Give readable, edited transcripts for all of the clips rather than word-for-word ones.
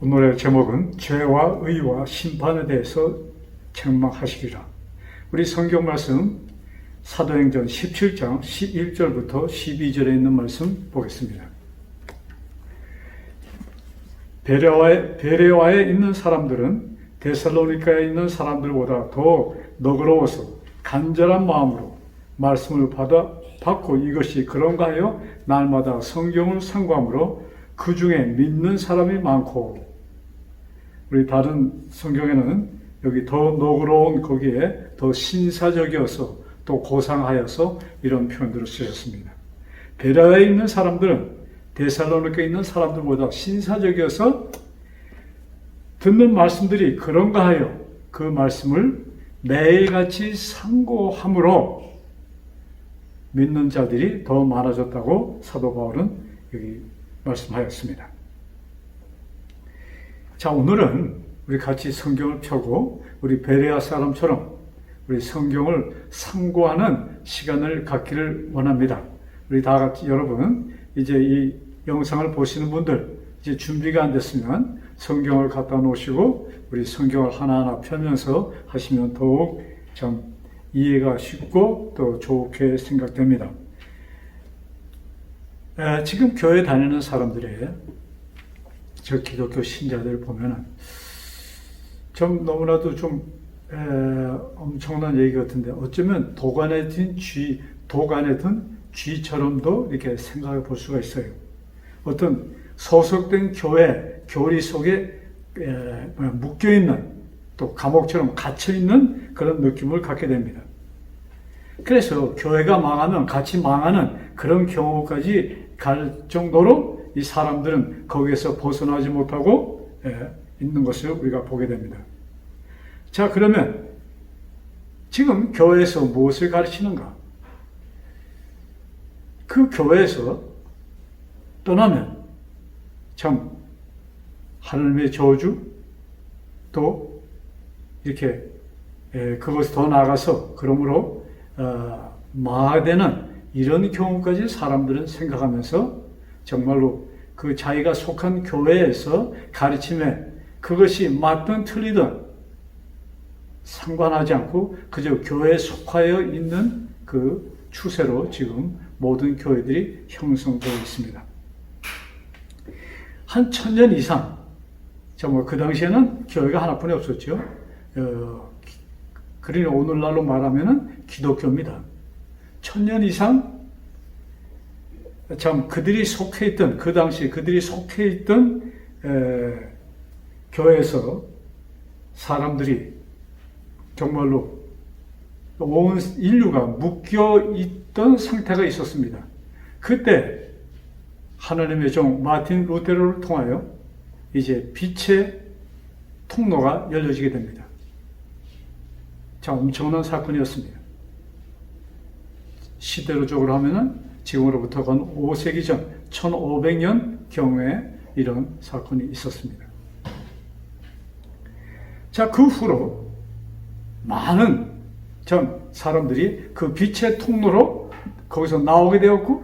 오늘의 제목은 죄와 의와 심판에 대해서 책망하시리라. 우리 성경 말씀 사도행전 17장 11절부터 12절에 있는 말씀 보겠습니다. 베레아에 있는 사람들은 데살로니가에 있는 사람들보다 더 너그러워서 간절한 마음으로 말씀을 받고 이것이 그런가 하여 날마다 성경을 상고함으로 그 중에 믿는 사람이 많고, 우리 다른 성경에는 여기 더 너그러운 거기에 더 신사적이어서 또 고상하여서 이런 표현들을 쓰셨습니다. 베레아에 있는 사람들은 데살로니가에 있는 사람들보다 신사적이어서 듣는 말씀들이 그런가 하여 그 말씀을 매일같이 상고함으로 믿는 자들이 더 많아졌다고 사도 바울은 여기 말씀하였습니다. 자, 오늘은 우리 같이 성경을 펴고 우리 베레아 사람처럼 우리 성경을 상고하는 시간을 갖기를 원합니다. 우리 다 같이 여러분, 이제 이 영상을 보시는 분들 이제 준비가 안 됐으면 성경을 갖다 놓으시고 우리 성경을 하나하나 펴면서 하시면 더욱 참 이해가 쉽고 또 좋게 생각됩니다. 지금 교회 다니는 사람들의 저 기독교 신자들 보면은 좀 너무나도 좀 엄청난 얘기 같은데, 어쩌면 도간에 든 쥐처럼도 이렇게 생각해 볼 수가 있어요. 어떤 소속된 교회, 교리 속에 묶여있는, 또 감옥처럼 갇혀있는 그런 느낌을 갖게 됩니다. 그래서 교회가 망하면 같이 망하는 그런 경우까지 갈 정도로 이 사람들은 거기에서 벗어나지 못하고 있는 것을 우리가 보게 됩니다. 자, 그러면 지금 교회에서 무엇을 가르치는가? 그 교회에서 떠나면 참 하나님의 저주, 또 이렇게 그것이 더 나아가서 그러므로 망하되는 이런 경우까지 사람들은 생각하면서 정말로 그 자기가 속한 교회에서 가르침에 그것이 맞든 틀리든 상관하지 않고 그저 교회에 속하여 있는 그 추세로 지금 모든 교회들이 형성되어 있습니다. 한 1000년 이상, 정말 그 당시에는 교회가 하나뿐이 없었죠. 그러니 오늘날로 말하면은 기독교입니다. 1000년 이상 참 그들이 속해 있던, 그 당시 그들이 속해 있던 교회에서 사람들이 정말로 온 인류가 묶여 있던 상태가 있었습니다. 그때 하나님의 종 마틴 루테르를 통하여 이제 빛의 통로가 열려지게 됩니다. 자, 엄청난 사건이었습니다. 시대로적으로 하면은 지금으로부터 건 5세기 전 1500년 경에 이런 사건이 있었습니다. 자, 그 후로 많은 전 사람들이 그 빛의 통로로 거기서 나오게 되었고,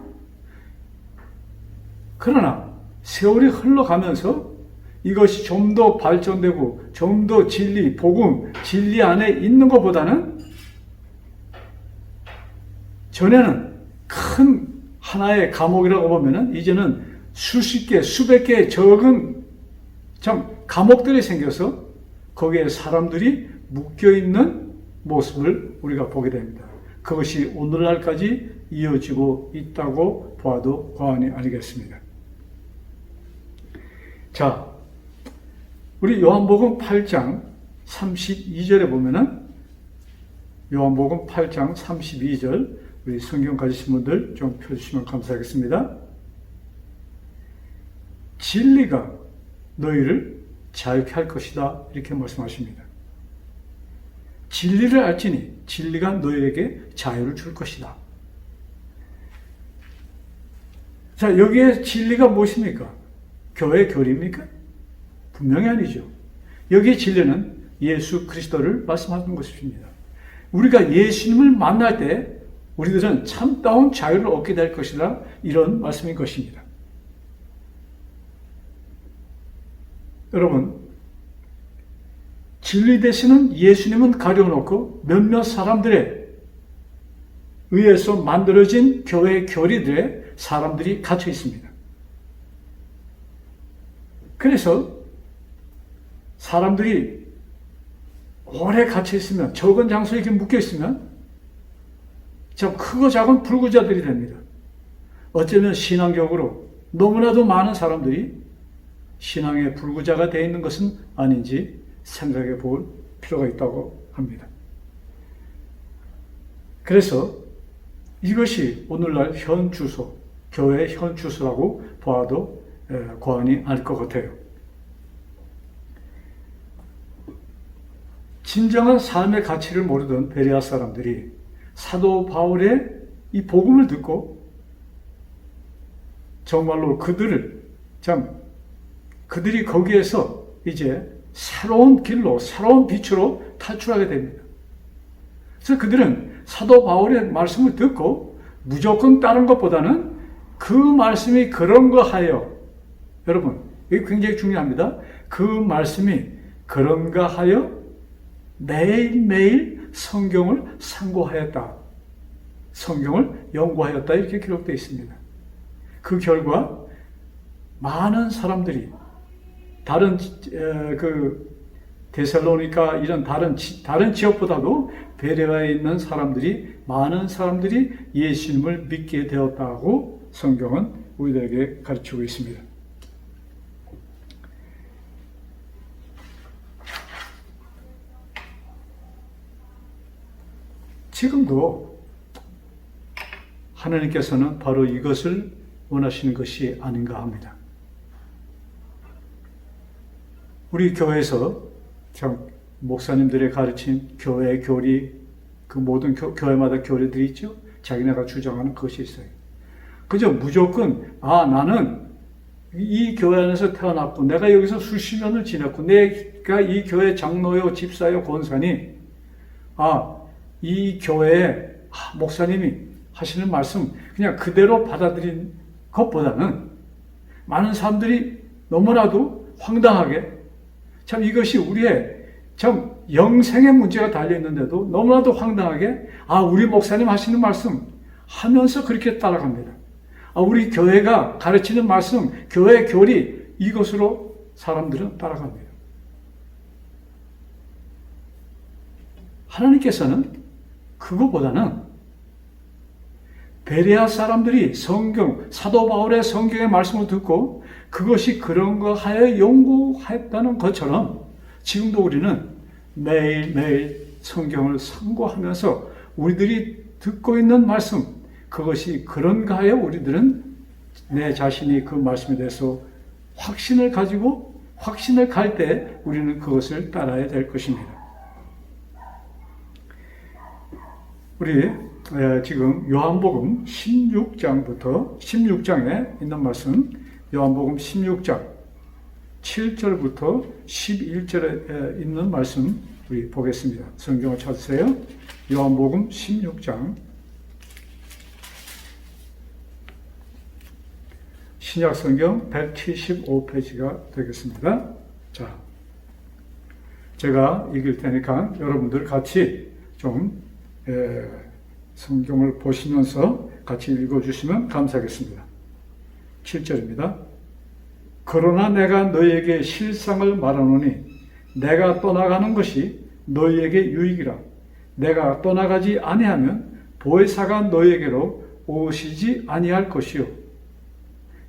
그러나 세월이 흘러가면서 이것이 좀 더 발전되고 좀 더 진리, 복음, 진리 안에 있는 것보다는 전에는 큰 하나의 감옥이라고 보면은 이제는 수십 개, 수백 개의 적은 참 감옥들이 생겨서 거기에 사람들이 묶여있는 모습을 우리가 보게 됩니다. 그것이 오늘날까지 이어지고 있다고 봐도 과언이 아니겠습니다. 자, 우리 요한복음 8장 32절에 보면은, 요한복음 8장 32절, 우리 성경 가지신 분들 좀 펴주시면 감사하겠습니다. 진리가 너희를 자유케 할 것이다, 이렇게 말씀하십니다. 진리를 알지니 진리가 너희에게 자유를 줄 것이다. 자, 여기에 진리가 무엇입니까? 교회의 교리입니까? 분명히 아니죠. 여기에 진리는 예수 그리스도를 말씀하는 것입니다. 우리가 예수님을 만날 때 우리들은 참다운 자유를 얻게 될 것이다, 이런 말씀인 것입니다. 여러분, 진리 되시는 예수님은 가려놓고 몇몇 사람들에 의해서 만들어진 교회 교리들에 사람들이 갇혀 있습니다. 그래서 사람들이 오래 갇혀 있으면, 적은 장소에 이렇게 묶여 있으면 참 크고 작은 불구자들이 됩니다. 어쩌면 신앙적으로 너무나도 많은 사람들이 신앙의 불구자가 되어 있는 것은 아닌지 생각해 볼 필요가 있다고 합니다. 그래서 이것이 오늘날 현 주소, 교회의 현 주소라고 봐도 과언이 아닐 것 같아요. 진정한 삶의 가치를 모르던 베레아 사람들이 사도 바울의 이 복음을 듣고 정말로 그들이 거기에서 이제 새로운 길로, 새로운 빛으로 탈출하게 됩니다. 그래서 그들은 사도 바울의 말씀을 듣고 무조건 따른 것보다는 그 말씀이 그런가 하여, 여러분, 이게 굉장히 중요합니다. 그 말씀이 그런가 하여 매일매일 성경을 상고하였다. 성경을 연구하였다. 이렇게 기록되어 있습니다. 그 결과 많은 사람들이 다른 데살로니가 이런 다른 지역보다도 베레아에 있는 많은 사람들이 예수님을 믿게 되었다고 성경은 우리들에게 가르치고 있습니다. 지금도 하나님께서는 바로 이것을 원하시는 것이 아닌가 합니다. 우리 교회에서 참 목사님들의 가르친 교회의 교리, 그 모든 교회마다 교리들이 있죠. 자기네가 주장하는 것이 있어요. 그저 무조건 나는 이 교회 안에서 태어났고 내가 여기서 수십 년을 지냈고 내가 이 교회 장로요 집사요 권사니 이 교회에 목사님이 하시는 말씀 그냥 그대로 받아들인 것보다는 많은 사람들이 너무나도 황당하게 참 이것이 우리의 참 영생의 문제가 달려있는데도 너무나도 황당하게 우리 목사님 하시는 말씀 하면서 그렇게 따라갑니다. 우리 교회가 가르치는 말씀, 교회 교리 이것으로 사람들은 따라갑니다. 하나님께서는 그거보다는 베레아 사람들이 사도 바울의 성경의 말씀을 듣고 그것이 그런가 하여 연구했다는 것처럼 지금도 우리는 매일매일 성경을 상고하면서 우리들이 듣고 있는 말씀, 그것이 그런가 하여 우리들은 내 자신이 그 말씀에 대해서 확신을 가지고 확신을 갈 때 우리는 그것을 따라야 될 것입니다. 우리 지금 요한복음 16장에 있는 말씀, 요한복음 16장 7절부터 11절에 있는 말씀 우리 보겠습니다. 성경을 찾으세요. 요한복음 16장 신약성경 175페이지가 되겠습니다. 자, 제가 읽을 테니까 여러분들 같이 좀 성경을 보시면서 같이 읽어주시면 감사하겠습니다. 7절입니다. 그러나 내가 너희에게 실상을 말하노니 내가 떠나가는 것이 너희에게 유익이라. 내가 떠나가지 아니하면 보혜사가 너희에게로 오시지 아니할 것이요.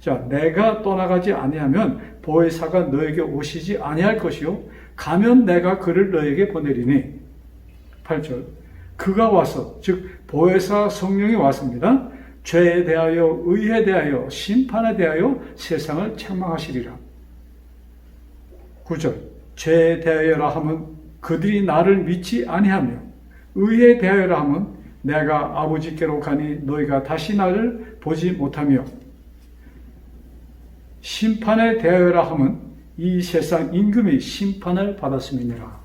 자, 내가 떠나가지 아니하면 보혜사가 너에게 오시지 아니할 것이요. 가면 내가 그를 너에게 보내리니. 8절. 그가 와서, 즉 보혜사 성령이 왔습니다. 죄에 대하여, 의에 대하여, 심판에 대하여 세상을 책망하시리라. 9절. 죄에 대하여라 하면 그들이 나를 믿지 아니하며, 의에 대하여라 하면 내가 아버지께로 가니 너희가 다시 나를 보지 못하며, 심판에 대하여라 하면 이 세상 임금이 심판을 받았음이니라.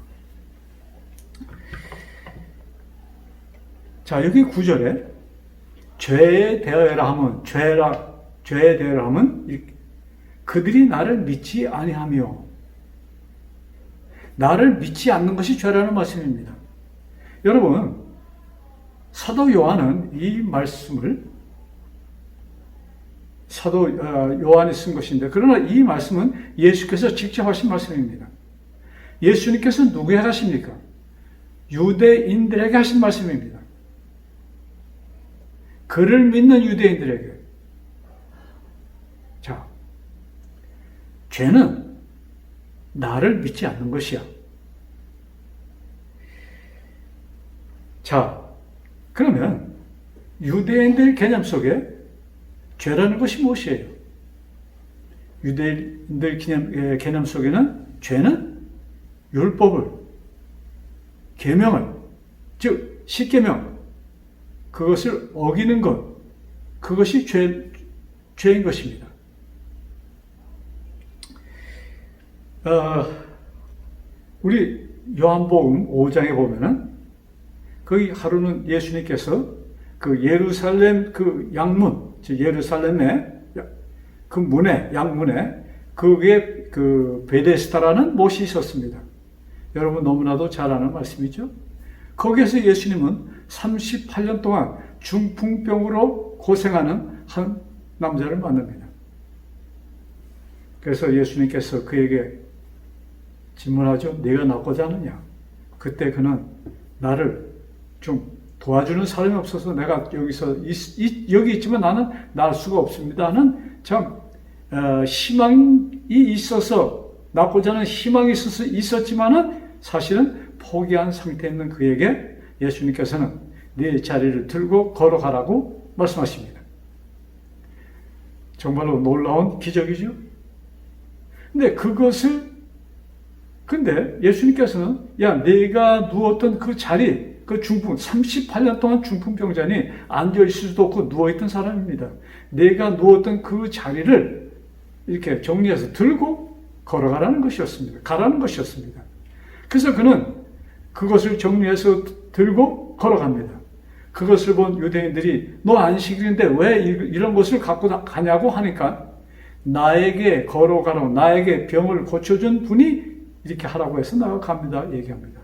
자, 여기 9절에 죄에 대하여라 하면, 죄에 대하여라 하면 그들이 나를 믿지 아니하며, 나를 믿지 않는 것이 죄라는 말씀입니다. 여러분, 사도 요한은 이 말씀을 사도 요한이 쓴 것인데, 그러나 이 말씀은 예수께서 직접 하신 말씀입니다. 예수님께서 누구에게 하십니까? 유대인들에게 하신 말씀입니다. 그를 믿는 유대인들에게. 자, 죄는 나를 믿지 않는 것이야. 자, 그러면 유대인들 개념 속에 죄라는 것이 무엇이에요? 유대인들 개념 속에는 죄는 율법을, 계명을, 즉 십계명, 그것을 어기는 것, 그것이 죄인 것입니다. 우리 요한복음 5장에 보면은 거기 하루는 예수님께서 그 예루살렘 그 양문, 즉 예루살렘의 그 문에, 양문에 그게 그 베데스다라는 못이 있었습니다. 여러분 너무나도 잘 아는 말씀이죠. 거기에서 예수님은 38년 동안 중풍병으로 고생하는 한 남자를 만납니다. 그래서 예수님께서 그에게 질문하죠. 네가 낫고자 하느냐? 그때 그는 나를 좀 도와주는 사람이 없어서 내가 여기 있지만 나는 날 수가 없습니다 하는 참 희망이 있어서, 낫고자 하는 희망이 있었지만은 사실은 포기한 상태에 있는 그에게 예수님께서는 네 자리를 들고 걸어가라고 말씀하십니다. 정말로 놀라운 기적이죠. 근데 예수님께서는 야, 네가 누웠던 그 자리, 그 중풍, 38년 동안 중풍병자니 앉아있을 수도 없고 누워있던 사람입니다. 네가 누웠던 그 자리를 이렇게 정리해서 들고 걸어가라는 것이었습니다. 가라는 것이었습니다. 그래서 그는 그것을 정리해서 들고 걸어갑니다. 그것을 본 유대인들이 너 안식일인데 왜 이런 것을 갖고 가냐고 하니까 나에게 걸어가라고, 나에게 병을 고쳐준 분이 이렇게 하라고 해서 나아갑니다. 얘기합니다.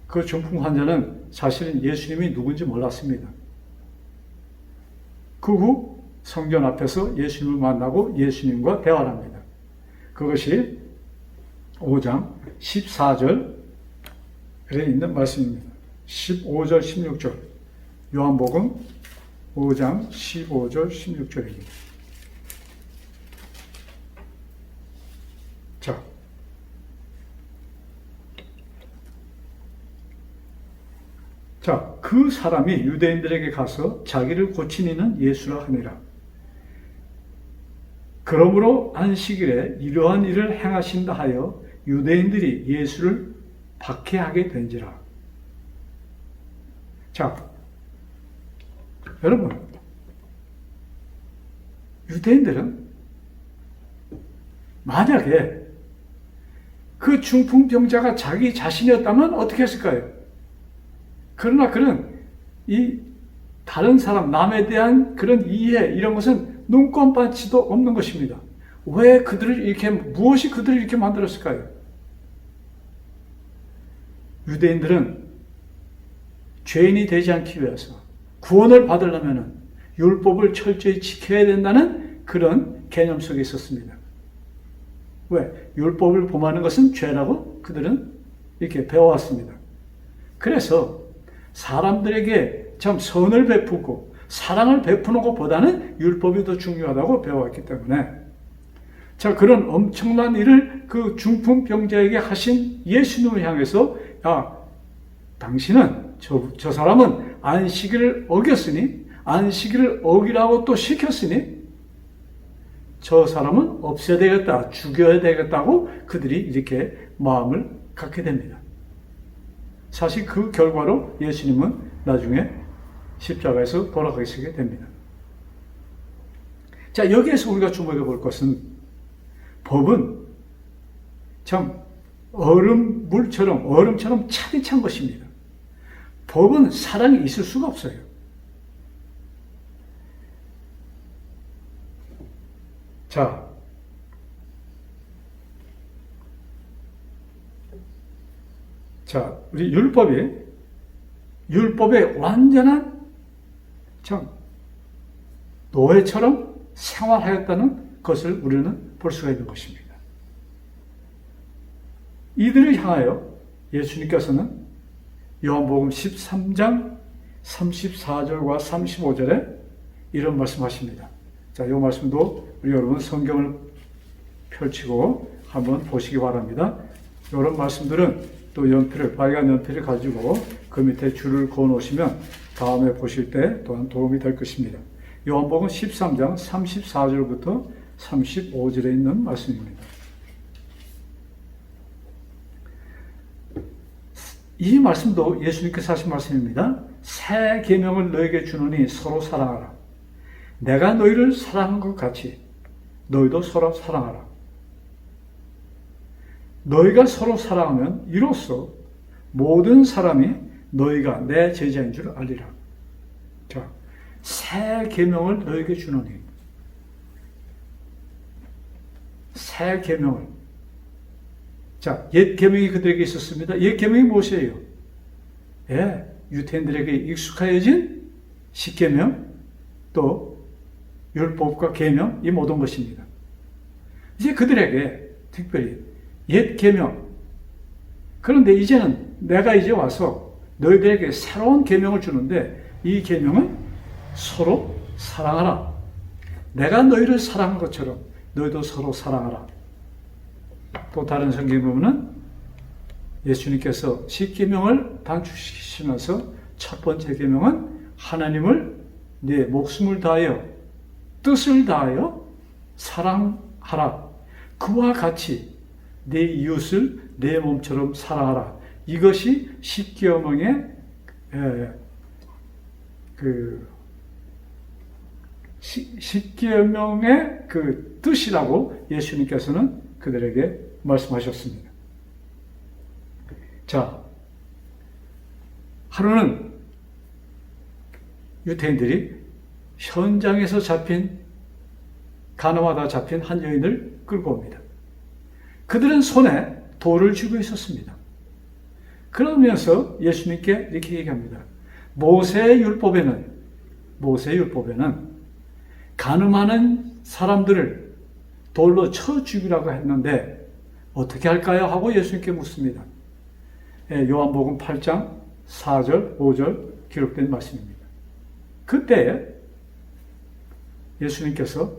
그 중풍 환자는 사실은 예수님이 누군지 몰랐습니다. 그 후 성전 앞에서 예수님을 만나고 예수님과 대화를 합니다. 그것이 5장 14절에 있는 말씀입니다. 15절, 16절. 요한복음 5장 15절, 16절입니다. 자, 그 사람이 유대인들에게 가서 자기를 고친 이는 예수라 하니라. 그러므로 안식일에 이러한 일을 행하신다 하여 유대인들이 예수를 박해하게 된지라. 자, 여러분, 유대인들은 만약에 그 중풍병자가 자기 자신이었다면 어떻게 했을까요? 그러나 그는 이 다른 사람, 남에 대한 그런 이해, 이런 것은 눈꼽만치도 없는 것입니다. 왜 무엇이 그들을 이렇게 만들었을까요? 유대인들은 죄인이 되지 않기 위해서 구원을 받으려면 율법을 철저히 지켜야 된다는 그런 개념 속에 있었습니다. 왜? 율법을 범하는 것은 죄라고 그들은 이렇게 배워왔습니다. 그래서 사람들에게 참 선을 베푸고 사랑을 베푸는 것보다는 율법이 더 중요하다고 배워왔기 때문에, 자, 그런 엄청난 일을 그 중풍병자에게 하신 예수님을 향해서, 야, 당신은, 저 사람은 안식일을 어겼으니, 안식일을 어기라고 또 시켰으니, 저 사람은 없애야 되겠다, 죽여야 되겠다고 그들이 이렇게 마음을 갖게 됩니다. 사실 그 결과로 예수님은 나중에 십자가에서 돌아가시게 됩니다. 자, 여기에서 우리가 주목해 볼 것은 법은 참 얼음처럼 차디 찬 것입니다. 법은 사랑이 있을 수가 없어요. 자, 자, 우리 율법의 완전한 참 노예처럼 생활하였다는 것을 우리는 볼 수가 있는 것입니다. 이들을 향하여 예수님께서는 요한복음 13장 34절과 35절에 이런 말씀하십니다. 자, 이 말씀도 우리 여러분 성경을 펼치고 한번 보시기 바랍니다. 이런 말씀들은 또 빨간 연필을 가지고 그 밑에 줄을 그어 놓으시면 다음에 보실 때 또한 도움이 될 것입니다. 요한복음 13장 34절부터 35절에 있는 말씀입니다. 이 말씀도 예수님께서 하신 말씀입니다. 새 계명을 너에게 주노니 서로 사랑하라. 내가 너희를 사랑한 것 같이 너희도 서로 사랑하라. 너희가 서로 사랑하면 이로써 모든 사람이 너희가 내 제자인 줄 알리라. 자, 새 계명을 너에게 주노니. 새 계명을. 자, 옛 계명이 그들에게 있었습니다. 옛 계명이 무엇이에요? 예, 유대인들에게 익숙해진 십계명, 또 율법과 계명, 이 모든 것입니다. 이제 그들에게 특별히 옛 계명. 그런데 이제는 내가 이제 와서 너희들에게 새로운 계명을 주는데 이 계명은 서로 사랑하라. 내가 너희를 사랑한 것처럼 너희도 서로 사랑하라. 또 다른 성경에 보면은 예수님께서 십계명을 단축시키시면서 첫 번째 계명은 하나님을 네 목숨을 다하여 뜻을 다하여 사랑하라. 그와 같이 내 이웃을 내 몸처럼 사랑하라. 이것이 십계명의 십계명의 그 뜻이라고 예수님께서는 그들에게 말씀하셨습니다. 자, 하루는 유대인들이 현장에서 가늠하다 잡힌 한 여인을 끌고 옵니다. 그들은 손에 돌을 쥐고 있었습니다. 그러면서 예수님께 이렇게 얘기합니다. 모세의 율법에는 가늠하는 사람들을 돌로 쳐 죽이라고 했는데 어떻게 할까요? 하고 예수님께 묻습니다. 요한복음 8장 4절, 5절 기록된 말씀입니다. 그때 예수님께서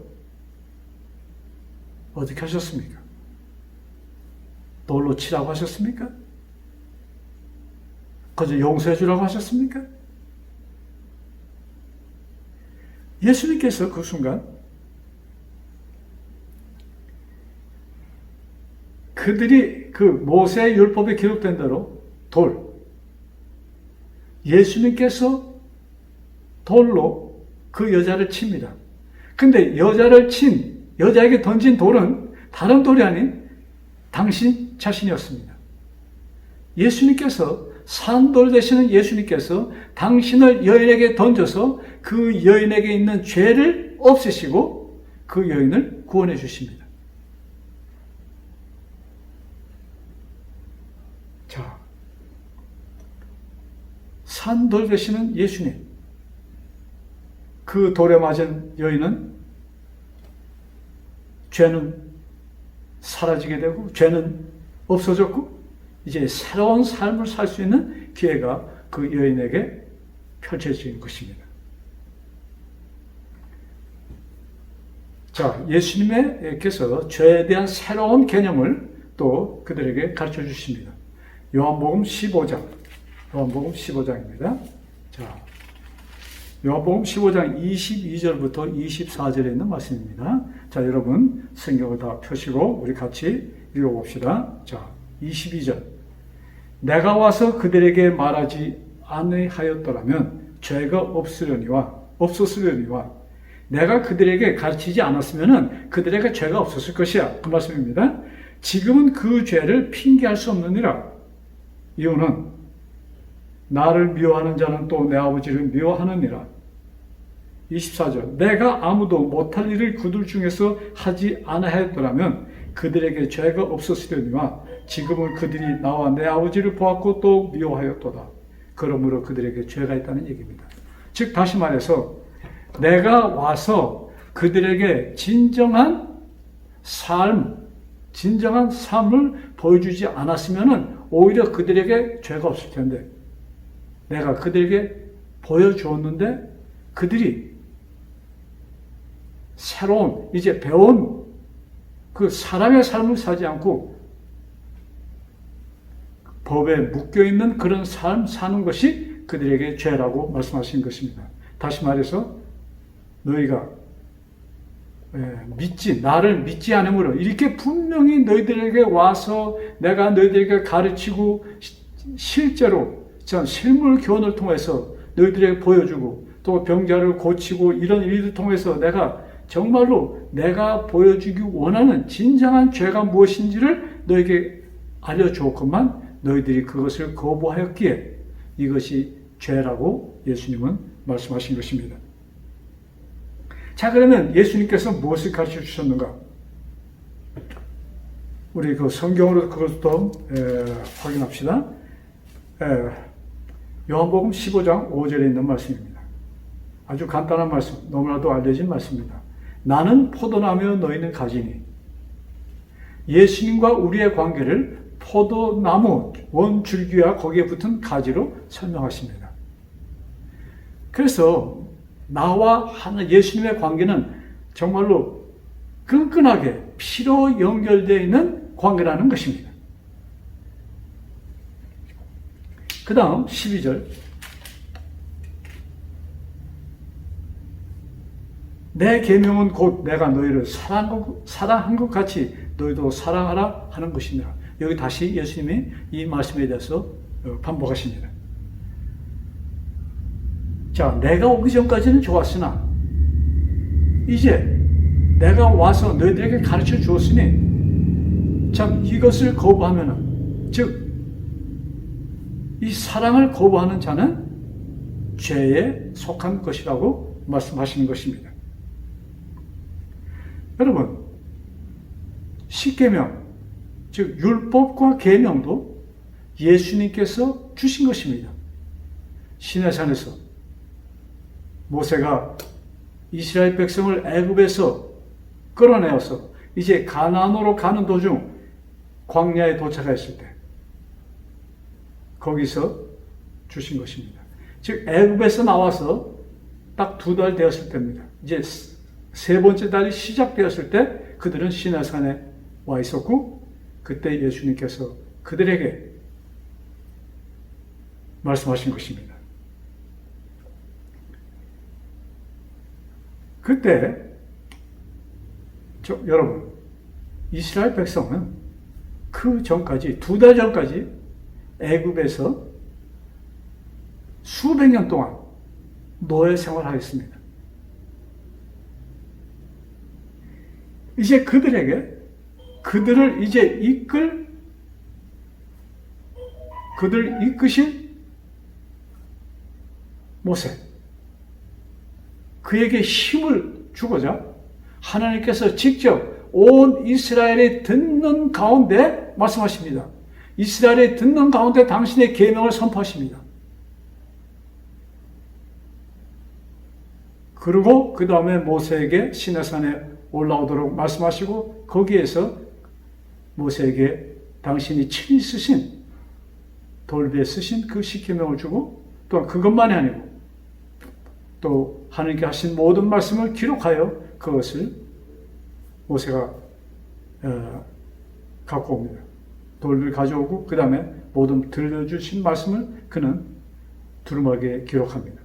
어떻게 하셨습니까? 돌로 치라고 하셨습니까? 그저 용서해 주라고 하셨습니까? 예수님께서 그 순간 그들이 그 모세의 율법에 기록된 대로 예수님께서 돌로 그 여자를 칩니다. 근데 여자에게 던진 돌은 다른 돌이 아닌 당신 자신이었습니다. 예수님께서 산돌 되시는 예수님께서 당신을 여인에게 던져서 그 여인에게 있는 죄를 없애시고 그 여인을 구원해 주십니다. 자, 산돌 되시는 예수님, 그 돌에 맞은 여인은 죄는 사라지게 되고 죄는 없어졌고 이제 새로운 삶을 살 수 있는 기회가 그 여인에게 펼쳐진 것입니다. 자, 예수님께서 죄에 대한 새로운 개념을 또 그들에게 가르쳐 주십니다. 요한복음 15장입니다. 자, 요한복음 15장 22절부터 24절에 있는 말씀입니다. 자, 여러분 성경을 다 펴시고 우리 같이 읽어봅시다. 자, 22절. 내가 와서 그들에게 말하지 아니하였더라면 죄가 없었으려니와 내가 그들에게 가르치지 않았으면 그들에게 죄가 없었을 것이야. 그 말씀입니다. 지금은 그 죄를 핑계할 수 없느니라. 이유는 나를 미워하는 자는 또 내 아버지를 미워하느니라. 24절. 내가 아무도 못할 일을 그들 중에서 하지 아니하였더라면 그들에게 죄가 없었으려니와 지금은 그들이 나와 내 아버지를 보았고 또 미워하였도다. 그러므로 그들에게 죄가 있다는 얘기입니다. 즉 다시 말해서 내가 와서 그들에게 진정한 삶을 보여주지 않았으면 오히려 그들에게 죄가 없을 텐데 내가 그들에게 보여주었는데 그들이 새로운 이제 배운 그 사랑의 삶을 살지 않고 법에 묶여있는 그런 삶 사는 것이 그들에게 죄라고 말씀하신 것입니다. 다시 말해서 너희가 나를 믿지 않으므로 이렇게 분명히 너희들에게 와서 내가 너희들에게 가르치고 실제로 실물 교훈을 통해서 너희들에게 보여주고 또 병자를 고치고 이런 일을 통해서 내가 정말로 내가 보여주기 원하는 진정한 죄가 무엇인지를 너에게 알려주었건만 너희들이 그것을 거부하였기에 이것이 죄라고 예수님은 말씀하신 것입니다. 자, 그러면 예수님께서 무엇을 가르쳐 주셨는가? 우리 그 성경으로 그것도 확인합시다. 요한복음 15장 5절에 있는 말씀입니다. 아주 간단한 말씀, 너무나도 알려진 말씀입니다. 나는 포도나무여 너희는 가지니. 예수님과 우리의 관계를 포도나무 원줄기와 거기에 붙은 가지로 설명하십니다. 그래서 나와 예수님의 관계는 정말로 끈끈하게 피로 연결되어 있는 관계라는 것입니다. 그 다음 12절 내 계명은 곧 내가 너희를 사랑한 것 같이 너희도 사랑하라 하는 것이니라. 여기 다시 예수님이 이 말씀에 대해서 반복하십니다. 자, 내가 오기 전까지는 좋았으나 이제 내가 와서 너희들에게 가르쳐 주었으니 참 이것을 거부하면은 즉 이 사랑을 거부하는 자는 죄에 속한 것이라고 말씀하시는 것입니다. 여러분, 십계명, 즉 율법과 계명도 예수님께서 주신 것입니다. 시내산에서 모세가 이스라엘 백성을 애굽에서 끌어내어서 이제 가나안으로 가는 도중 광야에 도착했을 때 거기서 주신 것입니다. 즉 애굽에서 나와서 딱 2달 되었을 때입니다. 이제 3번째 달이 시작되었을 때 그들은 시내산에 와 있었고 그때 예수님께서 그들에게 말씀하신 것입니다. 그때 여러분 이스라엘 백성은 그 전까지 2달 전까지 애굽에서 수백 년 동안 노예 생활하였습니다. 이제 그들을 이제 그들을 이끄신 모세, 그에게 힘을 주고자 하나님께서 직접 온 이스라엘이 듣는 가운데 말씀하십니다. 이스라엘이 듣는 가운데 당신의 계명을 선포하십니다. 그리고 그 다음에 모세에게 시내산에 올라오도록 말씀하시고 거기에서 모세에게 당신이 친히 쓰신 돌비에 쓰신 그 십계명을 주고 또한 그것만이 아니고 또 하나님께 하신 모든 말씀을 기록하여 그것을 모세가 갖고 옵니다. 돌비를 가져오고 그 다음에 모든 들려주신 말씀을 그는 두루마기에 기록합니다.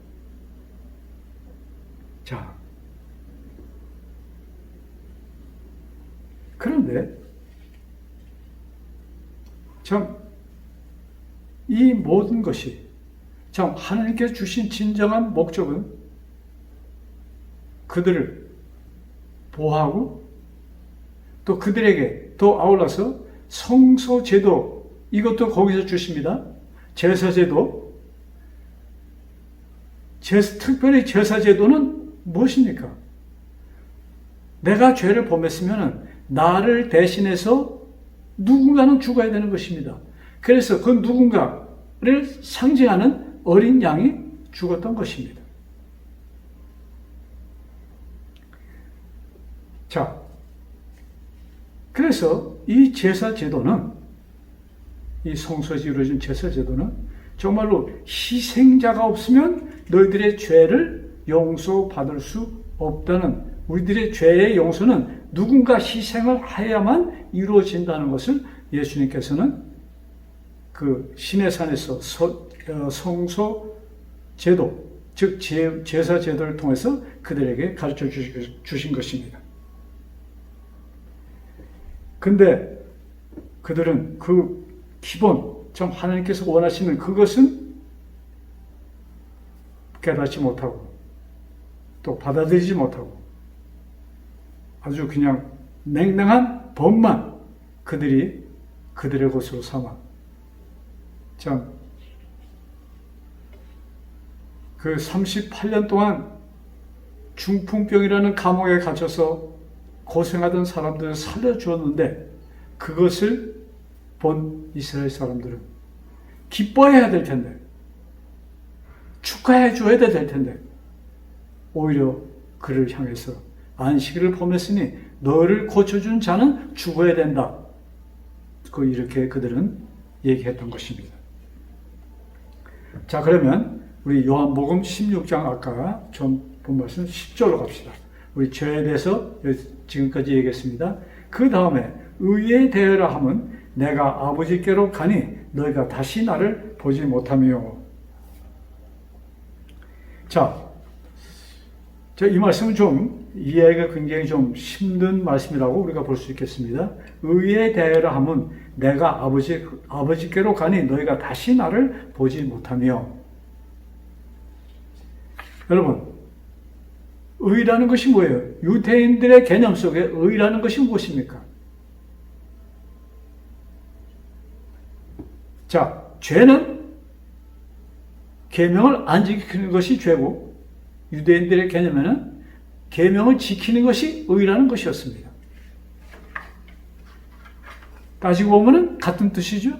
자, 그런데 참 이 모든 것이 참 하나님께 주신 진정한 목적은 그들을 보호하고 또 그들에게 더 아울러서 성소제도 이것도 거기서 주십니다. 제사제도 특별히 제사제도는 무엇입니까? 내가 죄를 범했으면 나를 대신해서 누군가는 죽어야 되는 것입니다. 그래서 그 누군가를 상징하는 어린 양이 죽었던 것입니다. 자, 그래서 이 제사 제도는, 이 성소에서 이루어진 제사 제도는 정말로 희생자가 없으면 너희들의 죄를 용서받을 수 없다는, 우리들의 죄의 용서는 누군가 희생을 해야만 이루어진다는 것을 예수님께서는 그 시내산에서 성소 제도, 즉 제사 제도를 통해서 그들에게 가르쳐 주신 것입니다. 근데 그들은 그 기본, 참 하나님께서 원하시는 그것은 깨닫지 못하고 또 받아들이지 못하고 아주 그냥 냉랭한 법만 그들이 그들의 것으로 삼아, 참 그 38년 동안 중풍병이라는 감옥에 갇혀서 고생하던 사람들을 살려주었는데, 그것을 본 이스라엘 사람들은 기뻐해야 될 텐데, 축하해 줘야 될 텐데, 오히려 그를 향해서 안식일을 범했으니 너를 고쳐준 자는 죽어야 된다, 이렇게 그들은 얘기했던 것입니다. 자, 그러면 우리 요한복음 16장 아까 좀 본 말씀 10절로 갑시다. 우리 죄에 대해서 지금까지 얘기했습니다. 그 다음에 의에 대하라 함은 내가 아버지께로 가니 너희가 다시 나를 보지 못하며. 자, 이 말씀은 좀 이해하기가 굉장히 좀 힘든 말씀이라고 우리가 볼 수 있겠습니다. 의에 대하라 함은 내가 아버지께로 가니 너희가 다시 나를 보지 못하며. 여러분, 의라는 것이 뭐예요? 유대인들의 개념 속에 의라는 것이 무엇입니까? 자, 죄는 계명을 안 지키는 것이 죄고, 유대인들의 개념에는 계명을 지키는 것이 의라는 것이었습니다. 따지고 보면은 같은 뜻이죠.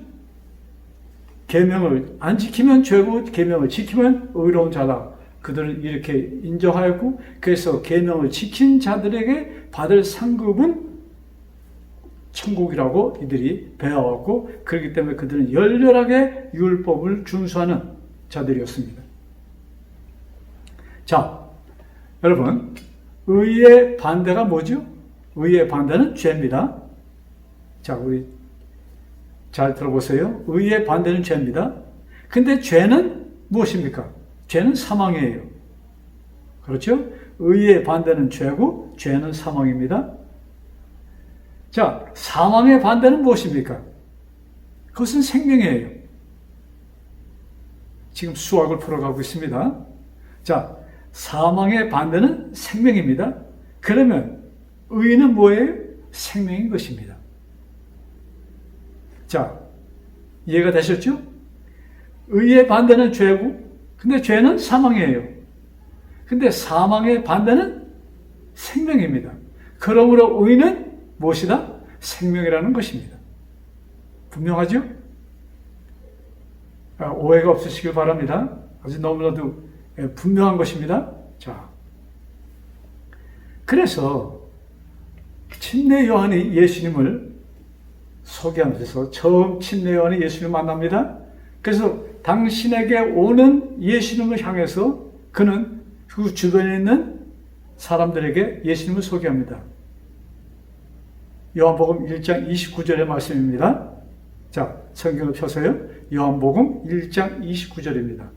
계명을 안 지키면 죄고 계명을 지키면 의로운 자다. 그들은 이렇게 인정하였고, 그래서 계명을 지킨 자들에게 받을 상급은 천국이라고 이들이 배워왔고, 그렇기 때문에 그들은 열렬하게 율법을 준수하는 자들이었습니다. 자, 여러분, 의의 반대가 뭐죠? 의의 반대는 죄입니다. 자, 우리 잘 들어보세요. 의의 반대는 죄입니다. 근데 죄는 무엇입니까? 죄는 사망이에요. 그렇죠? 의의 반대는 죄고 죄는 사망입니다. 자, 사망의 반대는 무엇입니까? 그것은 생명이에요. 지금 수학을 풀어가고 있습니다. 자, 사망의 반대는 생명입니다. 그러면 의는 뭐예요? 생명인 것입니다. 자, 이해가 되셨죠? 의의 반대는 죄고, 근데 죄는 사망이에요. 근데 사망의 반대는 생명입니다. 그러므로 의는 무엇이다? 생명이라는 것입니다. 분명하죠? 오해가 없으시길 바랍니다. 아주 너무나도 분명한 것입니다. 자, 그래서 침례 요한이 예수님을 소개하면서 처음 침례 요한이 예수님을 만납니다. 그래서 당신에게 오는 예수님을 향해서 그는 그 주변에 있는 사람들에게 예수님을 소개합니다. 요한복음 1장 29절의 말씀입니다. 자, 성경을 펴서요. 요한복음 1장 29절입니다.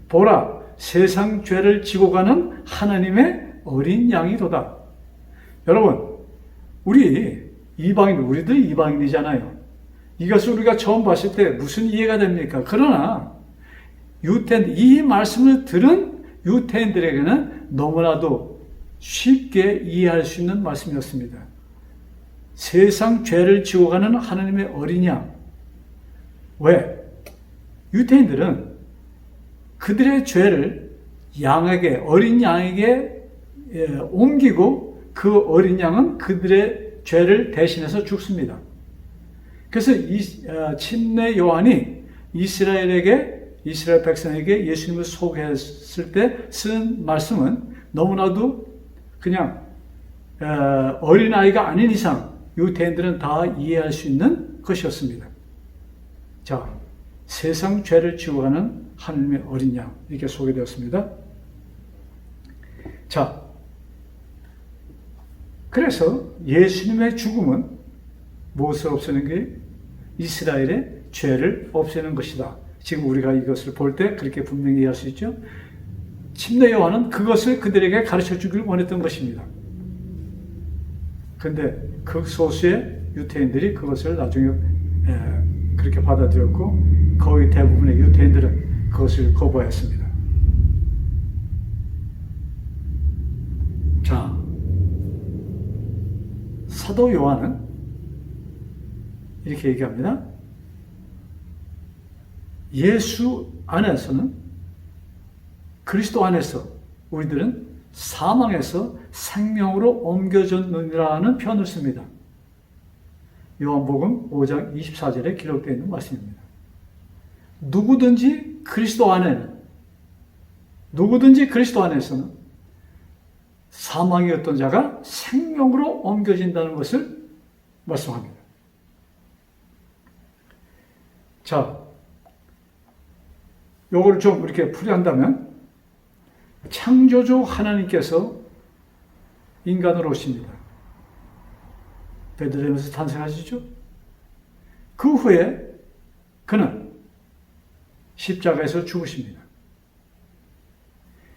보라, 세상 죄를 지고 가는 하나님의 어린 양이로다. 여러분, 우리들 이방인이잖아요. 이것을 우리가 처음 봤을 때 무슨 이해가 됩니까? 그러나 이 말씀을 들은 유태인들에게는 너무나도 쉽게 이해할 수 있는 말씀이었습니다. 세상 죄를 지고 가는 하나님의 어린 양. 왜? 유태인들은 그들의 죄를 어린 양에게 옮기고 그 어린 양은 그들의 죄를 대신해서 죽습니다. 그래서 침례 요한이 이스라엘 백성에게 예수님을 소개했을 때 쓴 말씀은 너무나도 그냥 어린아이가 아닌 이상 유대인들은 다 이해할 수 있는 것이었습니다. 자, 세상 죄를 지워가는 하나님의 어린 양, 이렇게 소개되었습니다. 자, 그래서 예수님의 죽음은 무엇을 없애는 게? 이스라엘의 죄를 없애는 것이다. 지금 우리가 이것을 볼 때 그렇게 분명히 이해할 수 있죠. 침례 요한은 그것을 그들에게 가르쳐 주기를 원했던 것입니다. 근데 극소수의 유대인들이 그것을 나중에 그렇게 받아들였고 거의 대부분의 유대인들은 그것을 거부했습니다. 자, 사도 요한은 이렇게 얘기합니다. 예수 안에서는, 그리스도 안에서 우리들은 사망에서 생명으로 옮겨졌느니라는 표현을 씁니다. 요한복음 5장 24절에 기록되어 있는 말씀입니다. 누구든지 그리스도 안에서는 사망이었던 자가 생명으로 옮겨진다는 것을 말씀합니다. 자, 요거를 좀 이렇게 풀이한다면 창조주 하나님께서 인간으로 오십니다. 베들레헴에서 탄생하시죠. 그 후에 그는 십자가에서 죽으십니다.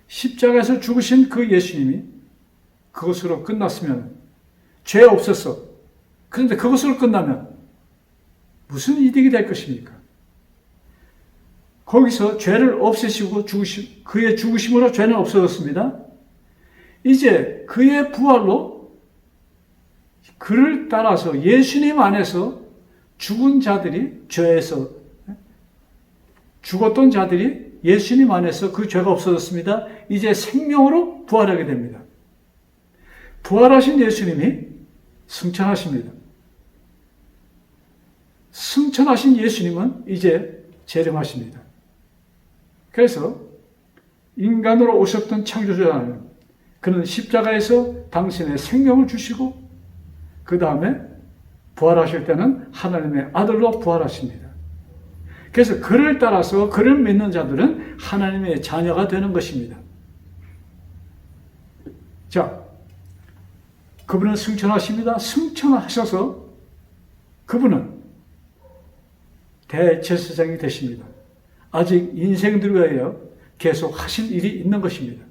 십자가에서 죽으신 그 예수님이 그것으로 끝났으면 죄 없었어. 그런데 그것으로 끝나면 무슨 이득이 될 것입니까? 거기서 죄를 없애시고 그의 죽으심으로 죄는 없어졌습니다. 이제 그의 부활로 그를 따라서 예수님 안에서 죽은 자들이, 죄에서 죽었던 자들이 예수님 안에서 그 죄가 없어졌습니다. 이제 생명으로 부활하게 됩니다. 부활하신 예수님이 승천하십니다. 승천하신 예수님은 이제 재림하십니다. 그래서 인간으로 오셨던 창조주는 그는 십자가에서 당신의 생명을 주시고 그 다음에 부활하실 때는 하나님의 아들로 부활하십니다. 그래서 그를 따라서 그를 믿는 자들은 하나님의 자녀가 되는 것입니다. 자, 그분은 승천하십니다. 승천하셔서 그분은 대제사장이 되십니다. 아직 인생들 외에 계속 하실 일이 있는 것입니다.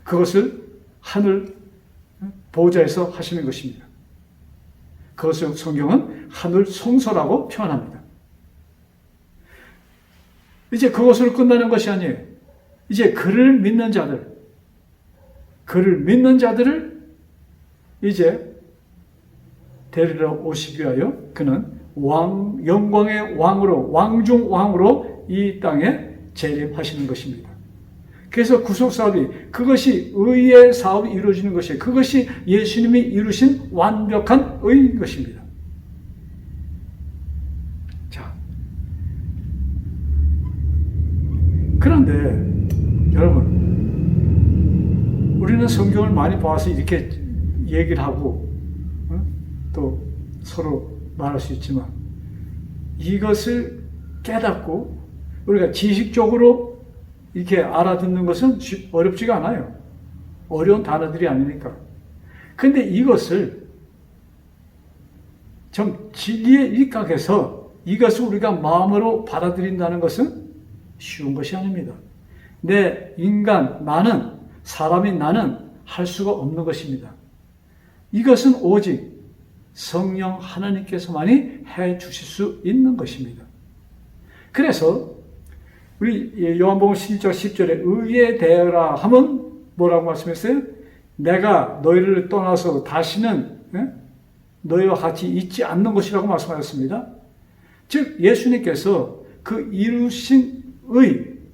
그것을 하늘 보좌에서 하시는 것입니다. 그것을 성경은 하늘 성소라고 표현합니다. 이제 그것으로 끝나는 것이 아니에요. 이제 그를 믿는 자들을 이제 데리러 오시기 위하여 그는 영광의 왕으로, 왕중 왕으로 이 땅에 재림하시는 것입니다. 그래서 구속사업이, 그것이 의의 사업이 이루어지는 것이에요. 그것이 예수님이 이루신 완벽한 의인 것입니다. 자, 그런데 여러분, 우리는 성경을 많이 봐서 이렇게 얘기를 하고 또 서로 말할 수 있지만 이것을 깨닫고 우리가 지식적으로 이렇게 알아듣는 것은 어렵지가 않아요. 어려운 단어들이 아니니까. 근데 이것을 좀 진리에 입각해서 이것을 우리가 마음으로 받아들인다는 것은 쉬운 것이 아닙니다. 사람인 나는 할 수가 없는 것입니다. 이것은 오직 성령 하나님께서만이 해 주실 수 있는 것입니다. 그래서 우리 요한복음 11장 10절에 의에 대하라 하면 뭐라고 말씀했어요? 내가 너희를 떠나서 다시는 너희와 같이 있지 않는 것이라고 말씀하셨습니다. 즉 예수님께서 그 이루신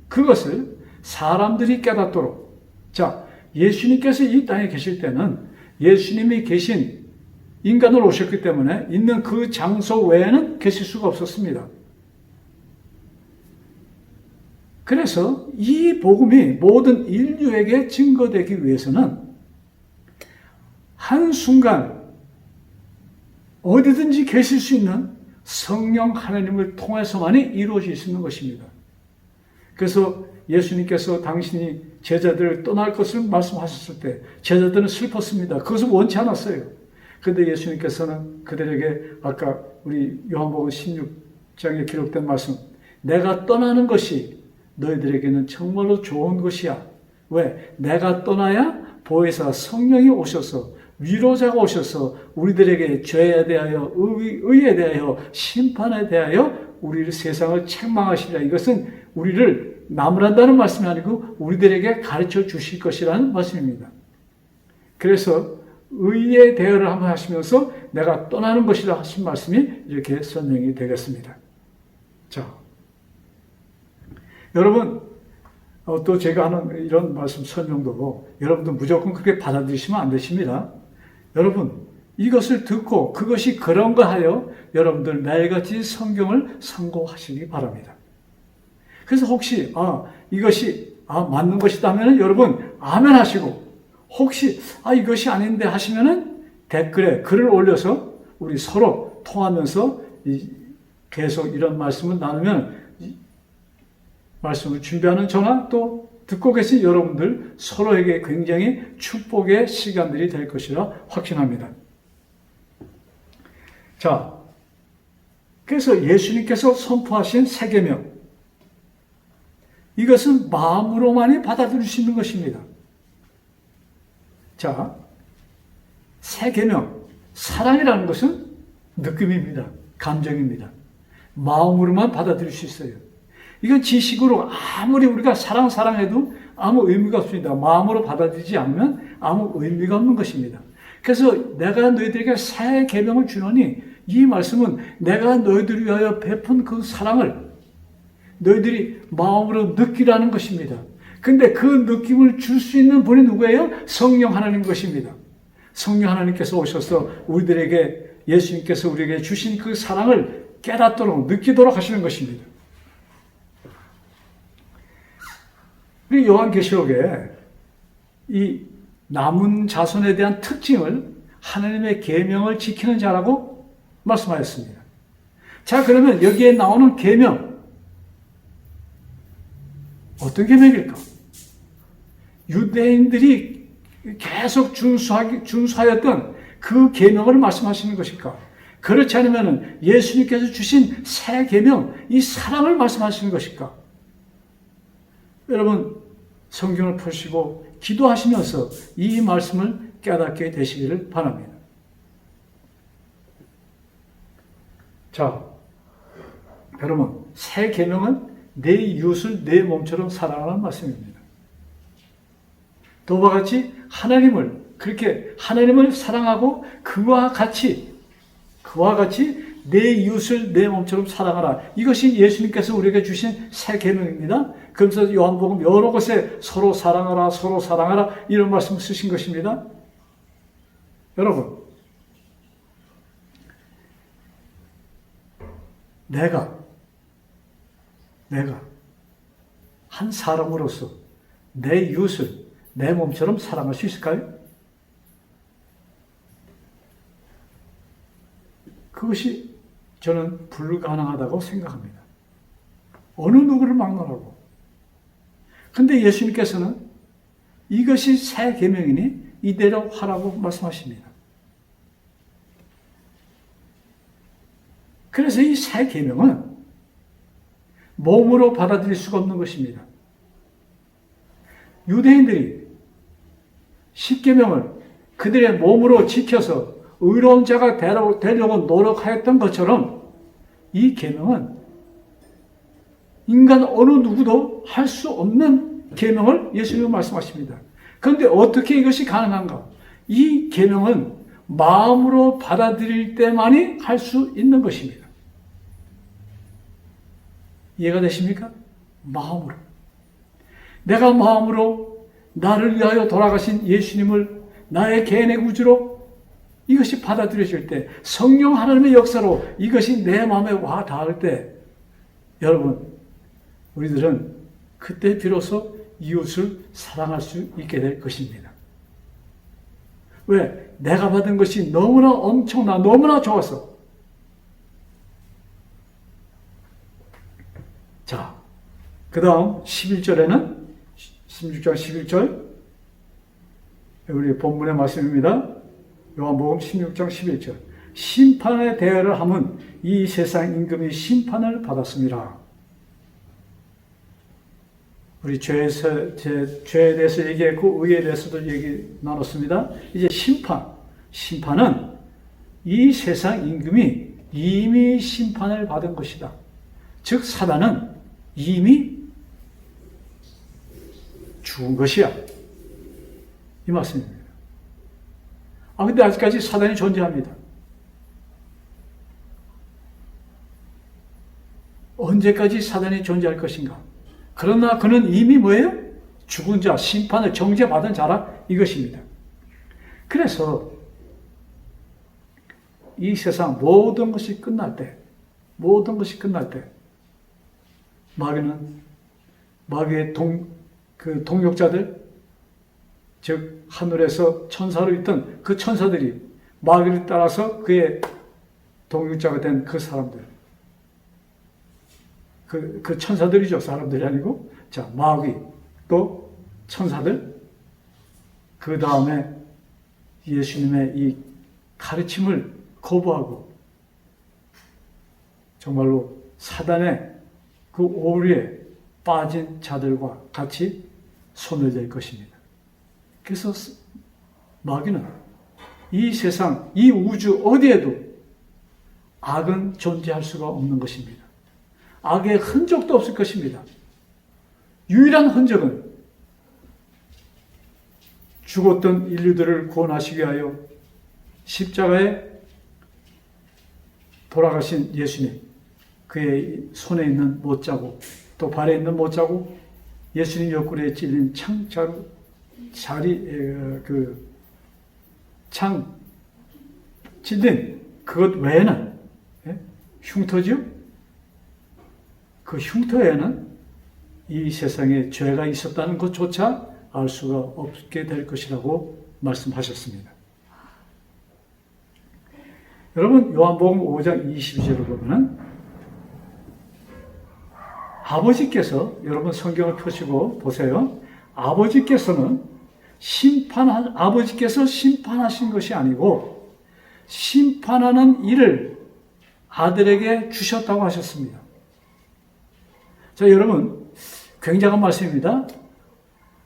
그것을 사람들이 깨닫도록, 자, 예수님께서 이 땅에 계실 때는 예수님이 계신 인간으로 오셨기 때문에 있는 그 장소 외에는 계실 수가 없었습니다. 그래서 이 복음이 모든 인류에게 증거되기 위해서는 한순간 어디든지 계실 수 있는 성령 하나님을 통해서만이 이루어질 수 있는 것입니다. 그래서 예수님께서 당신이 제자들을 떠날 것을 말씀하셨을 때 제자들은 슬펐습니다. 그것을 원치 않았어요. 그런데 예수님께서는 그들에게 아까 우리 요한복음 16장에 기록된 말씀, 내가 떠나는 것이 너희들에게는 정말로 좋은 것이야. 왜? 내가 떠나야 보혜사 성령이 오셔서 위로자가 오셔서 우리들에게 죄에 대하여 의에 대하여 심판에 대하여 우리를 세상을 책망하시리라. 이것은 우리를 나무란다는 말씀이 아니고 우리들에게 가르쳐 주실 것이라는 말씀입니다. 그래서 의의 대화를 한번 하시면서 내가 떠나는 것이라 하신 말씀이 이렇게 설명이 되겠습니다. 자, 여러분 또 제가 하는 이런 말씀 설명도 여러분도 무조건 그렇게 받아들이시면 안 되십니다. 여러분 이것을 듣고 그것이 그런가 하여 여러분들 매일같이 성경을 상고하시기 바랍니다. 그래서 혹시 이것이 맞는 것이다면 여러분 아멘 하시고, 혹시 이것이 아닌데 하시면은 댓글에 글을 올려서 우리 서로 통하면서 계속 이런 말씀을 나누면 말씀을 준비하는 저나 또 듣고 계신 여러분들 서로에게 굉장히 축복의 시간들이 될 것이라 확신합니다. 자, 그래서 예수님께서 선포하신 새 계명, 이것은 마음으로만이 받아들일 수 있는 것입니다. 자, 새 계명, 사랑이라는 것은 느낌입니다. 감정입니다. 마음으로만 받아들일 수 있어요. 이건 지식으로 아무리 우리가 사랑해도 아무 의미가 없습니다. 마음으로 받아들이지 않으면 아무 의미가 없는 것입니다. 그래서 내가 너희들에게 새 계명을 주노니, 이 말씀은 내가 너희들을 위하여 베푼 그 사랑을 너희들이 마음으로 느끼라는 것입니다. 근데 그 느낌을 줄 수 있는 분이 누구예요? 성령 하나님 것입니다. 성령 하나님께서 오셔서 우리들에게, 예수님께서 우리에게 주신 그 사랑을 깨닫도록 느끼도록 하시는 것입니다. 우리 요한계시록에 이 남은 자손에 대한 특징을 하나님의 계명을 지키는 자라고 말씀하였습니다. 자, 그러면 여기에 나오는 계명, 어떤 계명일까? 유대인들이 계속 준수하였던 그 계명을 말씀하시는 것일까? 그렇지 않으면 예수님께서 주신 새 계명, 이 사랑을 말씀하시는 것일까? 여러분, 성경을 펴시고 기도하시면서 이 말씀을 깨닫게 되시기를 바랍니다. 자, 여러분, 새 계명은 내 이웃을 내 몸처럼 사랑하라는 말씀입니다. 도와 같이 하나님을 사랑하고 그와 같이 내 이웃을 내 몸처럼 사랑하라. 이것이 예수님께서 우리에게 주신 새 계명입니다. 그러면서 요한복음 여러 곳에 서로 사랑하라 이런 말씀을 쓰신 것입니다. 여러분, 내가 한 사람으로서 내 이웃을 내 몸처럼 사랑할 수 있을까요? 그것이 저는 불가능하다고 생각합니다. 어느 누구를 막론하고. 근데 예수님께서는 이것이 새 계명이니 이대로 하라고 말씀하십니다. 그래서 이 새 계명은 몸으로 받아들일 수가 없는 것입니다. 유대인들이 십계명을 그들의 몸으로 지켜서 의로운 자가 되려고 노력하였던 것처럼 이 계명은 인간 어느 누구도 할 수 없는 계명을 예수님은 말씀하십니다. 그런데 어떻게 이것이 가능한가? 이 계명은 마음으로 받아들일 때만이 할 수 있는 것입니다. 이해가 되십니까? 마음으로. 내가 마음으로 나를 위하여 돌아가신 예수님을 나의 개인의 구주로 이것이 받아들여질 때, 성령 하나님의 역사로 이것이 내 마음에 와 닿을 때, 여러분, 우리들은 그때 비로소 이웃을 사랑할 수 있게 될 것입니다. 왜? 내가 받은 것이 너무나 너무나 좋아서. 자, 그 다음 11절에는 16장 11절 우리 본문의 말씀입니다. 요한복음 16장 11절 심판의 대회를 함은 이 세상 임금이 심판을 받았습니다. 우리 죄에 대해서 얘기했고 의에 대해서도 얘기 나눴습니다. 이제 심판은 이 세상 임금이 이미 심판을 받은 것이다. 즉 사단은 이미 죽은 것이야. 이 말씀입니다. 근데 아직까지 사단이 존재합니다. 언제까지 사단이 존재할 것인가? 그러나 그는 이미 뭐예요? 죽은 자, 심판을 정죄받은 자라 이것입니다. 그래서 이 세상 모든 것이 끝날 때 마귀의 동역자들, 즉 하늘에서 천사로 있던 그 천사들이 마귀를 따라서 그의 동역자가 된 그 사람들, 그 천사들이죠. 사람들이 아니고. 자, 마귀, 또 천사들, 그 다음에 예수님의 이 가르침을 거부하고 정말로 사단의 그 오류에 빠진 자들과 같이 소멸될 것입니다. 그래서 마귀는 이 세상, 이 우주 어디에도 악은 존재할 수가 없는 것입니다. 악의 흔적도 없을 것입니다. 유일한 흔적은 죽었던 인류들을 구원하시기 위하여 십자가에 돌아가신 예수님, 그의 손에 있는 못자국, 또 발에 있는 못자국, 예수님 옆구리에 찔린 창자루, 창 찔린 그것 외에는, 흉터죠? 그 흉터에는 이 세상에 죄가 있었다는 것조차 알 수가 없게 될 것이라고 말씀하셨습니다. 여러분, 요한복음 5장 22절을 보면은 아버지께서, 여러분 성경을 펴시고 보세요. 아버지께서 심판하신 것이 아니고 심판하는 일을 아들에게 주셨다고 하셨습니다. 자, 여러분, 굉장한 말씀입니다.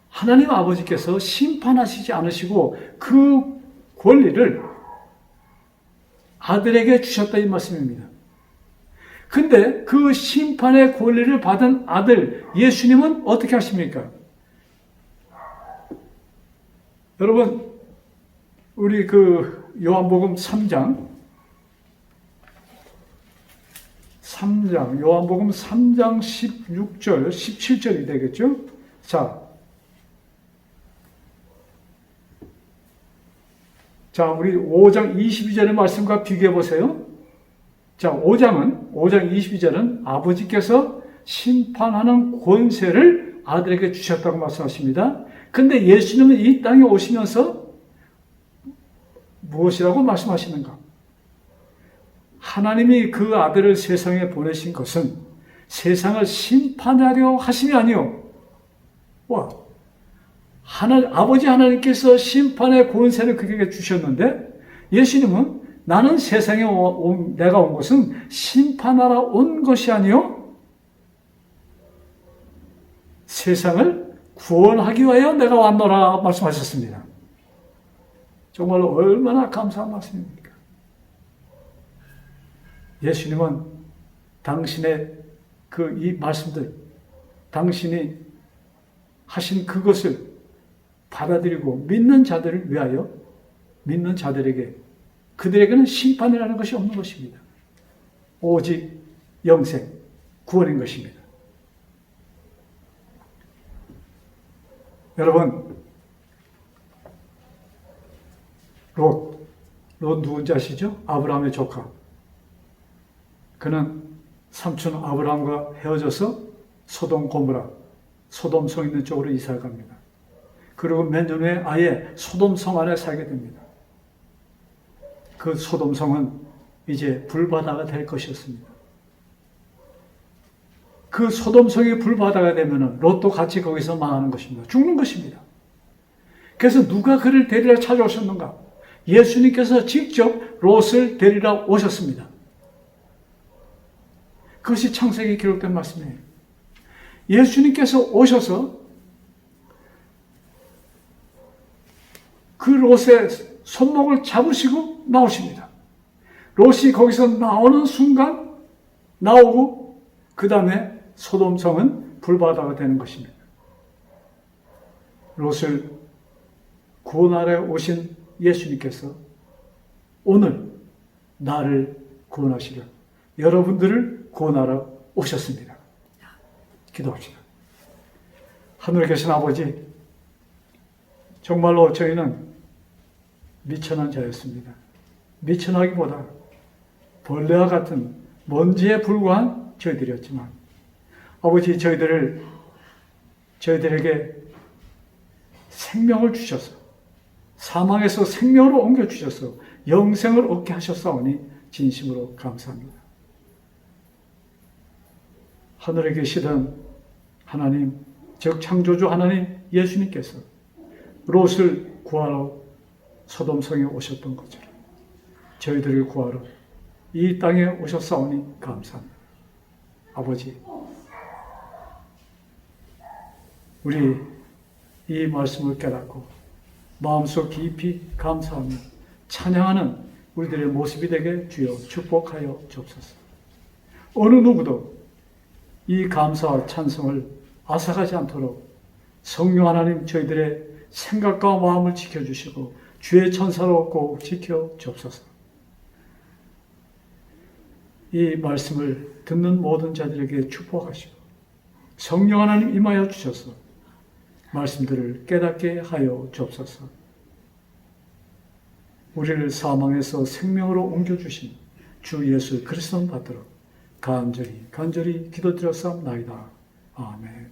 하나님 아버지께서 심판하시지 않으시고 그 권리를 아들에게 주셨다 이 말씀입니다. 근데 그 심판의 권리를 받은 아들 예수님은 어떻게 하십니까? 여러분, 우리 요한복음 3장, 요한복음 3장 16절, 17절이 되겠죠? 자, 우리 5장 22절의 말씀과 비교해 보세요. 자, 5장 22절은 아버지께서 심판하는 권세를 아들에게 주셨다고 말씀하십니다. 근데 예수님은 이 땅에 오시면서 무엇이라고 말씀하시는가? 하나님이 그 아들을 세상에 보내신 것은 세상을 심판하려 하심이 아니요. 아버지 하나님께서 심판의 권세를 그에게 주셨는데 예수님은 나는 세상에 내가 온 것은 심판하러 온 것이 아니요 세상을 구원하기 위하여 내가 왔노라 말씀하셨습니다. 정말로 얼마나 감사한 말씀입니까? 예수님은 당신의 이 말씀들, 당신이 하신 그것을 받아들이고 믿는 자들을 위하여, 믿는 자들에게, 그들에게는 심판이라는 것이 없는 것입니다. 오직 영생, 구원인 것입니다. 여러분, 롯 누군지 아시죠? 아브라함의 조카. 그는 삼촌 아브라함과 헤어져서 소돔 고모라, 소돔성 있는 쪽으로 이사를 갑니다. 그리고 몇 년 후에 아예 소돔성 안에 살게 됩니다. 그 소돔성은 이제 불바다가 될 것이었습니다. 그 소돔성이 불바다가 되면은 롯도 같이 거기서 망하는 것입니다. 죽는 것입니다. 그래서 누가 그를 데리러 찾아오셨는가? 예수님께서 직접 롯을 데리러 오셨습니다. 그것이 창세기에 기록된 말씀이에요. 예수님께서 오셔서 그 롯의 손목을 잡으시고 나오십니다. 롯이 거기서 나오는 순간 나오고 그 다음에 소돔성은 불바다가 되는 것입니다. 롯을 구원하러 오신 예수님께서 오늘 나를 구원하시려 여러분들을 구원하러 오셨습니다. 기도합시다. 하늘에 계신 아버지, 정말로 저희는 미천한 자였습니다. 미천하기보다 벌레와 같은 먼지에 불과한 저희들이었지만 아버지, 저희들에게 생명을 주셔서 사망에서 생명으로 옮겨주셔서 영생을 얻게 하셨사오니 진심으로 감사합니다. 하늘에 계시던 하나님, 즉 창조주 하나님 예수님께서 롯을 구하러 소돔성에 오셨던 것처럼 저희들을 구하러 이 땅에 오셨사오니 감사합니다. 아버지, 우리 이 말씀을 깨닫고 마음속 깊이 감사하며 찬양하는 우리들의 모습이 되게 주여 축복하여 주옵소서. 어느 누구도 이 감사와 찬송을 앗아가지 않도록 성령 하나님 저희들의 생각과 마음을 지켜주시고 주의 천사로 꼭 지켜 주옵소서. 이 말씀을 듣는 모든 자들에게 축복하시고 성령 하나님 임하여 주셔서 말씀들을 깨닫게 하여 주옵소서. 우리를 사망에서 생명으로 옮겨주신 주 예수 그리스도 받도록 간절히 기도드렸사옵나이다. 아멘.